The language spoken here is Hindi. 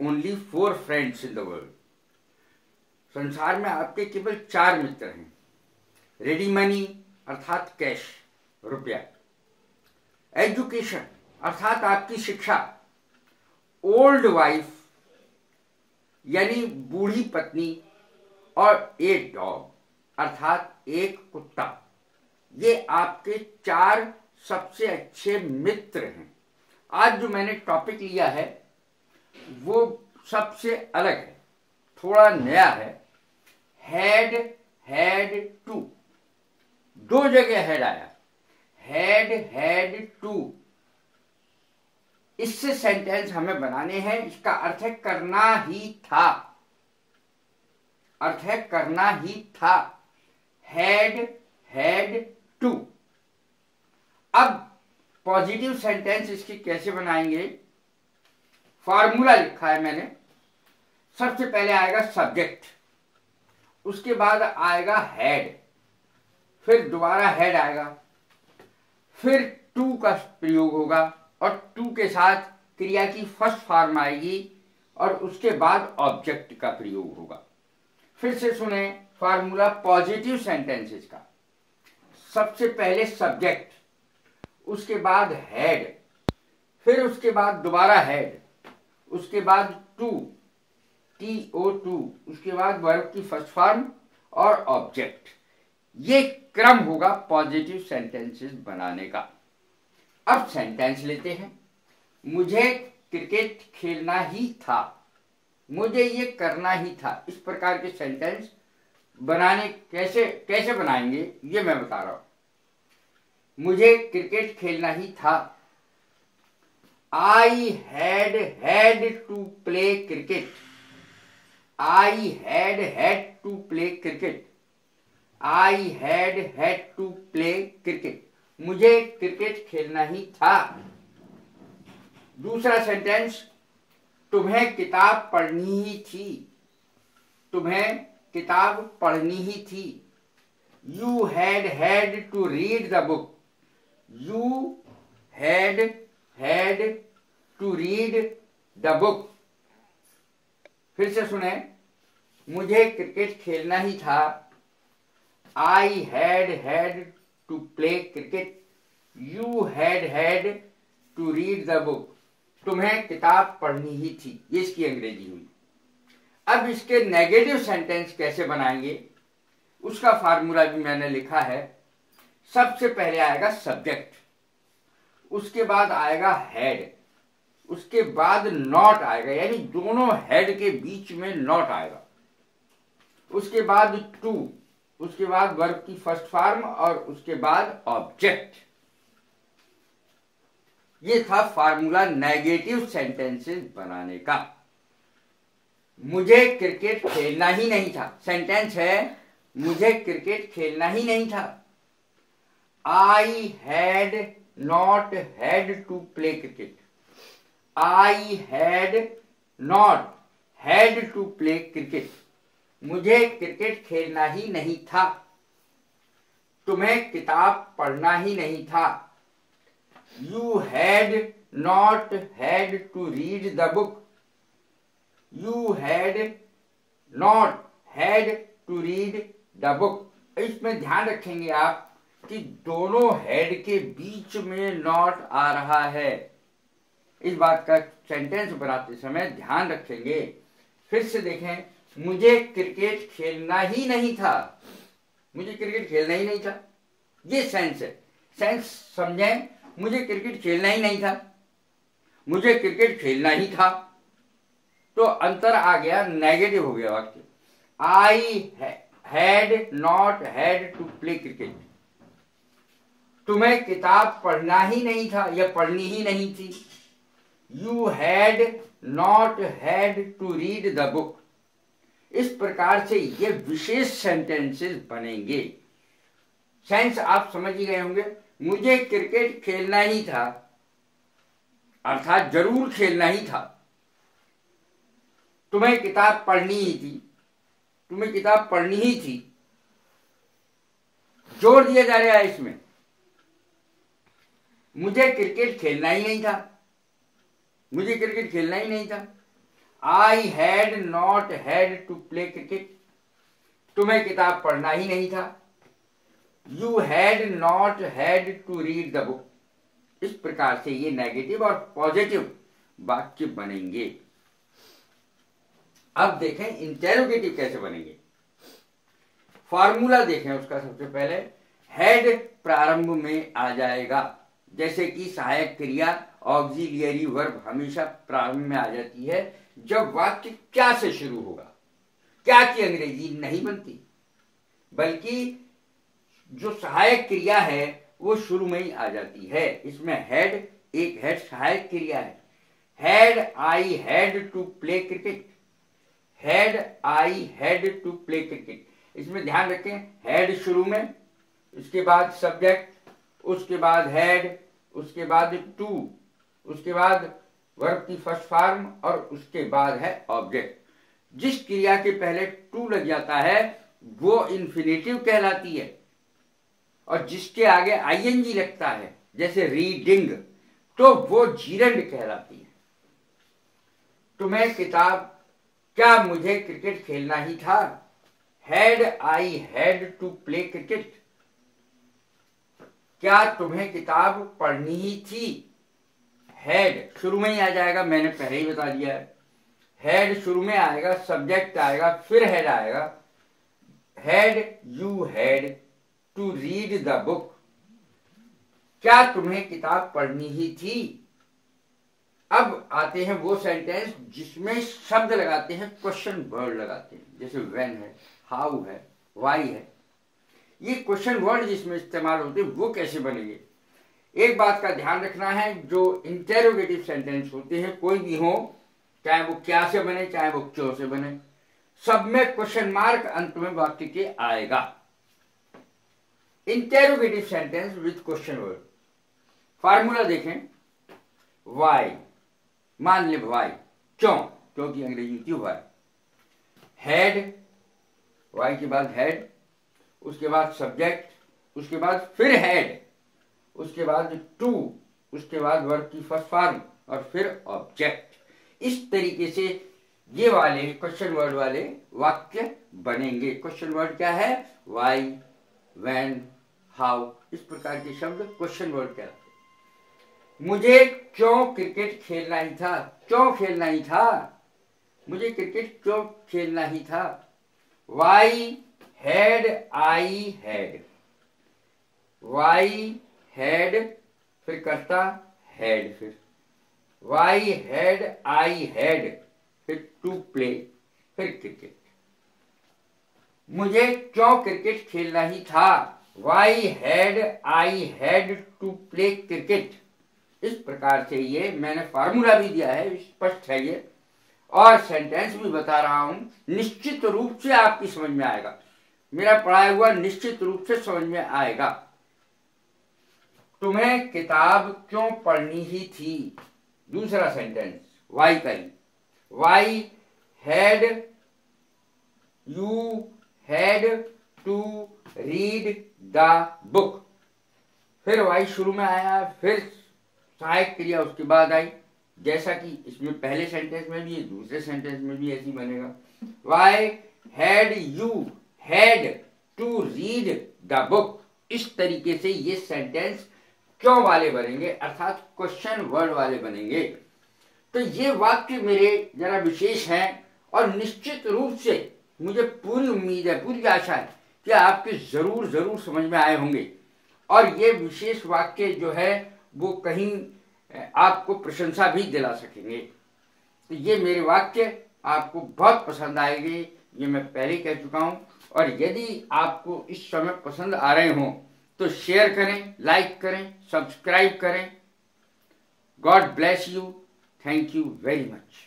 Only 4 friends in the world. संसार में आपके केवल 4 मित्र हैं। रेडी मनी अर्थात कैश, रुपया, एजुकेशन अर्थात आपकी शिक्षा, ओल्ड वाइफ यानी बूढ़ी पत्नी, और ए डॉग अर्थात एक कुत्ता। ये आपके 4 सबसे अच्छे मित्र हैं। आज जो मैंने टॉपिक लिया है वो सबसे अलग है, थोड़ा नया है। हैड टू, 2 जगह हेड आया, हैड टू। इससे सेंटेंस हमें बनाने हैं। इसका अर्थ है करना ही था, अर्थ है करना ही था। Had to. अब पॉजिटिव सेंटेंस इसकी कैसे बनाएंगे? फॉर्मूला लिखा है मैंने। सबसे पहले आएगा सब्जेक्ट, उसके बाद आएगा हैड, फिर दोबारा हैड आएगा, फिर टू का प्रयोग होगा और टू के साथ क्रिया की फर्स्ट फॉर्म आएगी और उसके बाद ऑब्जेक्ट का प्रयोग होगा। फिर से सुने फॉर्मूला पॉजिटिव सेंटेंसेस का। सबसे पहले सब्जेक्ट, उसके बाद हैड, फिर उसके बाद दोबारा हैड, उसके बाद टू, TO2, उसके बाद वर्ब की फर्स्ट फॉर्म और ऑब्जेक्ट। ये क्रम होगा पॉजिटिव सेंटेंसेस बनाने का। अब सेंटेंस लेते हैं। मुझे क्रिकेट खेलना ही था, मुझे ये करना ही था। इस प्रकार के सेंटेंस बनाने कैसे बनाएंगे ये मैं बता रहा हूं। मुझे क्रिकेट खेलना ही था। I had to play cricket. I had to play cricket. I had to play cricket. मुझे क्रिकेट खेलना ही था। दूसरा सेंटेंस, तुम्हें किताब पढ़नी ही थी, तुम्हें किताब पढ़नी ही थी। You had to read the book. You had to read the book. फिर से सुने, मुझे क्रिकेट खेलना ही था। I had to play cricket. You had to read the book. तुम्हें किताब पढ़नी ही थी। ये इसकी अंग्रेजी हुई। अब इसके नेगेटिव सेंटेंस कैसे बनाएंगे उसका फार्मूला भी मैंने लिखा है। सबसे पहले आएगा सब्जेक्ट, उसके बाद आएगा हैड, उसके बाद नॉट आएगा, यानी दोनों हेड के बीच में नॉट आएगा। उसके बाद टू, उसके बाद वर्ब की फर्स्ट फॉर्म और उसके बाद ऑब्जेक्ट। ये था फार्मूला नेगेटिव सेंटेंसेस बनाने का। मुझे क्रिकेट खेलना ही नहीं था। सेंटेंस है मुझे क्रिकेट खेलना ही नहीं था। I had not had to play cricket. I had not had to play cricket. मुझे क्रिकेट खेलना ही नहीं था। तुम्हें किताब पढ़ना ही नहीं था। You had not had to read the book. You had not had to read the book. इसमें ध्यान रखेंगे आप कि दोनों हेड के बीच में नॉट आ रहा है। इस बात का सेंटेंस बनाते समय ध्यान रखेंगे। फिर से देखें, मुझे क्रिकेट खेलना ही नहीं था, मुझे क्रिकेट खेलना ही नहीं था। ये सेंस है। सेंस समझें, मुझे क्रिकेट खेलना ही नहीं था, मुझे क्रिकेट खेलना ही था, तो अंतर आ गया, नेगेटिव हो गया वाक्य। I had not had to play cricket. तुम्हें किताब पढ़ना ही नहीं था या पढ़नी ही नहीं थी। You had not had to read the book. इस प्रकार से ये विशेष सेंटेंसेस बनेंगे। सेंस आप समझ ही गए होंगे। मुझे क्रिकेट खेलना ही था अर्थात जरूर खेलना ही था। तुम्हें किताब पढ़नी ही थी, तुम्हें किताब पढ़नी ही थी। जोर दिया जा रहा है इसमें। मुझे क्रिकेट खेलना ही नहीं था, मुझे क्रिकेट खेलना ही नहीं था। I had not had to play cricket, तुम्हें किताब पढ़ना ही नहीं था। You had not had to read the book. इस प्रकार से ये नेगेटिव और पॉजिटिव वाक्य बनेंगे। अब देखें इंटेरोगेटिव कैसे बनेंगे। फॉर्मूला देखें उसका। सबसे पहले हैड प्रारंभ में आ जाएगा, जैसे कि सहायक क्रिया ऑक्सिलियरी वर्ब हमेशा प्रारंभ में आ जाती है जब वाक्य क्या से शुरू होगा। क्या की अंग्रेजी नहीं बनती, बल्कि जो सहायक क्रिया है वो शुरू में ही आ जाती है। इसमें हैड, एक हैड सहायक क्रिया है। Had I had to play cricket, had I had to play cricket. इसमें ध्यान रखें, हैड शुरू में, उसके बाद सब्जेक्ट, उसके बाद हैड, उसके बाद टू, उसके बाद वर्ब की फर्स्ट फॉर्म और उसके बाद है ऑब्जेक्ट। जिस क्रिया के पहले टू लग जाता है वो इन्फिनेटिव कहलाती है, और जिसके आगे आईएनजी लगता है जैसे रीडिंग, तो वो जीरंड कहलाती है। तुम्हें किताब, क्या मुझे क्रिकेट खेलना ही था। Had I had to play cricket, क्या तुम्हें किताब पढ़नी ही थी। हैड शुरू में ही आ जाएगा, मैंने पहले ही बता दिया है। हैड शुरू में आएगा, सब्जेक्ट आएगा, फिर हैड आएगा। Had you had to read the book, क्या तुम्हें किताब पढ़नी ही थी। अब आते हैं वो सेंटेंस जिसमें शब्द लगाते हैं, क्वेश्चन वर्ड लगाते हैं, जैसे व्हेन है, हाउ है, व्हाई है। ये क्वेश्चन वर्ड जिसमें इस्तेमाल होते हैं वो कैसे बनेंगे। एक बात का ध्यान रखना है, जो इंटेरोगेटिव सेंटेंस होते हैं कोई भी हो, चाहे वो क्या से बने चाहे वो क्यों से बने, सब में क्वेश्चन मार्क अंत में वाक्य के आएगा। Interrogative sentence with question word. Formula देखें, वाई, मान ले वाई, क्यों, क्योंकि अंग्रेजी होती है वाई। हैड, वाई के बाद हैड, उसके बाद सब्जेक्ट, उसके बाद फिर हैड, उसके बाद टू, उसके बाद वर्ब की फर्स्ट फॉर्म और फिर ऑब्जेक्ट। इस तरीके से ये वाले क्वेश्चन वर्ड वाले वाक्य बनेंगे। क्वेश्चन वर्ड क्या है, वाई, व्हेन, हाउ, इस प्रकार के शब्द क्वेश्चन वर्ड कहलाते हैं। मुझे क्यों क्रिकेट खेलना ही था, क्यों खेलना ही था, मुझे क्रिकेट क्यों खेलना ही था। Why had I had, why had, फिर करता हैड, फिर वाई हैड आई हैड, फिर टू प्ले, फिर क्रिकेट। मुझे क्यों क्रिकेट खेलना ही था, why had I had to play cricket. इस प्रकार से ये मैंने फार्मूला भी दिया है, स्पष्ट है ये, और सेंटेंस भी बता रहा हूं, निश्चित रूप से आपकी समझ में आएगा। मेरा पढ़ाया हुआ निश्चित रूप से समझ में आएगा। तुम्हें किताब क्यों पढ़नी ही थी। दूसरा सेंटेंस वाई का ही, why had you had to read the book. फिर वाई शुरू में आया, फिर सहायक क्रिया उसके बाद आई, जैसा कि इसमें पहले सेंटेंस में भी है, दूसरे सेंटेंस में भी ऐसी बनेगा। Why had you had to read the book. इस तरीके से ये सेंटेंस क्यों वाले बनेंगे, अर्थात क्वेश्चन वर्ड वाले बनेंगे। तो ये वाक्य मेरे जरा विशेष हैं और निश्चित रूप से मुझे पूरी उम्मीद है, पूरी आशा है कि आपके जरूर जरूर समझ में आए होंगे। और ये विशेष वाक्य जो है वो कहीं आपको प्रशंसा भी दिला सकेंगे। तो ये मेरे वाक्य आपको बहुत पसंद आएंगे, ये मैं पहले ही कह चुका हूं। और यदि आपको इस समय पसंद आ रहे हों तो शेयर करें, लाइक करें, सब्सक्राइब करें। God bless you. Thank you very much.